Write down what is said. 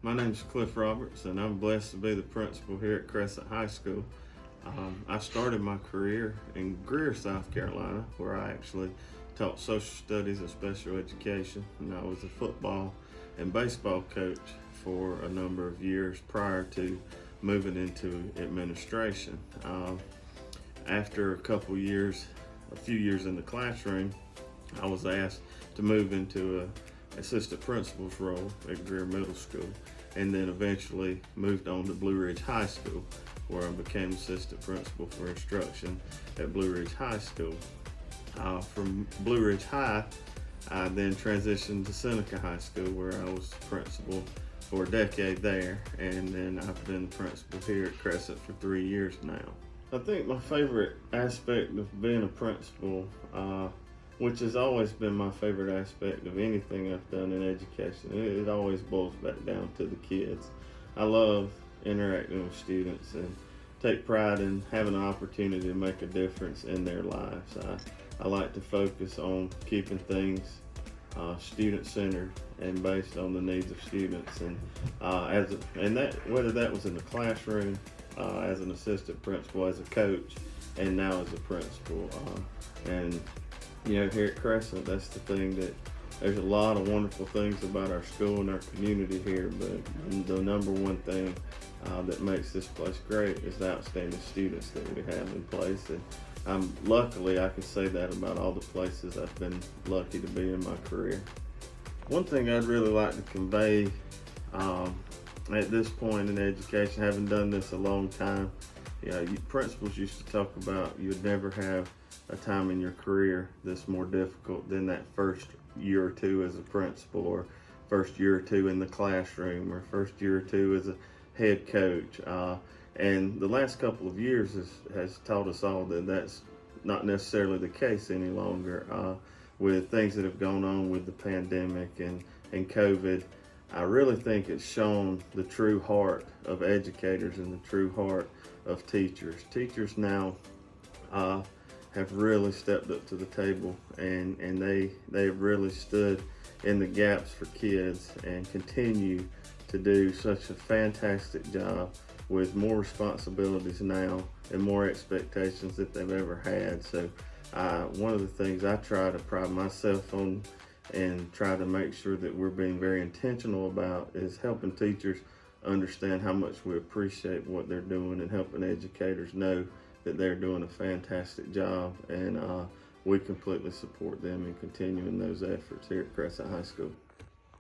My name is Cliff Roberts, and I'm blessed to be the principal here at Crescent High School. I started my career in Greer, South Carolina, where I actually taught social studies and special education, and I was a football and baseball coach for a number of years prior to moving into administration. After a few years in the classroom, I was asked to move into a assistant principal's role at Greer Middle School, and then eventually moved on to Blue Ridge High School, where I became assistant principal for instruction at Blue Ridge High School. From Blue Ridge High, I then transitioned to Seneca High School, where I was principal for a decade there, and then I've been the principal here at Crescent for 3 years now. I think my favorite aspect of being a principal, which has always been my favorite aspect of anything I've done in education, it always boils back down to the kids. I love interacting with students and take pride in having an opportunity to make a difference in their lives. I like to focus on keeping things student-centered and based on the needs of students, and whether that was in the classroom, as an assistant principal, as a coach, and now as a principal. And here at Crescent, that's the thing, that there's a lot of wonderful things about our school and our community here, but the number one thing that makes this place great is the outstanding students that we have in place. And luckily, I can say that about all the places I've been lucky to be in my career. One thing I'd really like to convey at this point in education, having done this a long time, principals used to talk about you would never have a time in your career that's more difficult than that first year or two as a principal, or first year or two in the classroom, or first year or two as a head coach. And the last couple of years has taught us all that that's not necessarily the case any longer. With things that have gone on with the pandemic and COVID, I really think it's shown the true heart of educators and the true heart of teachers. Teachers now have really stepped up to the table, and they have really stood in the gaps for kids and continue to do such a fantastic job with more responsibilities now and more expectations that they've ever had. So one of the things I try to pride myself on and try to make sure that we're being very intentional about is helping teachers understand how much we appreciate what they're doing, and helping educators know that they're doing a fantastic job, and we completely support them in continuing those efforts here at Crescent High School.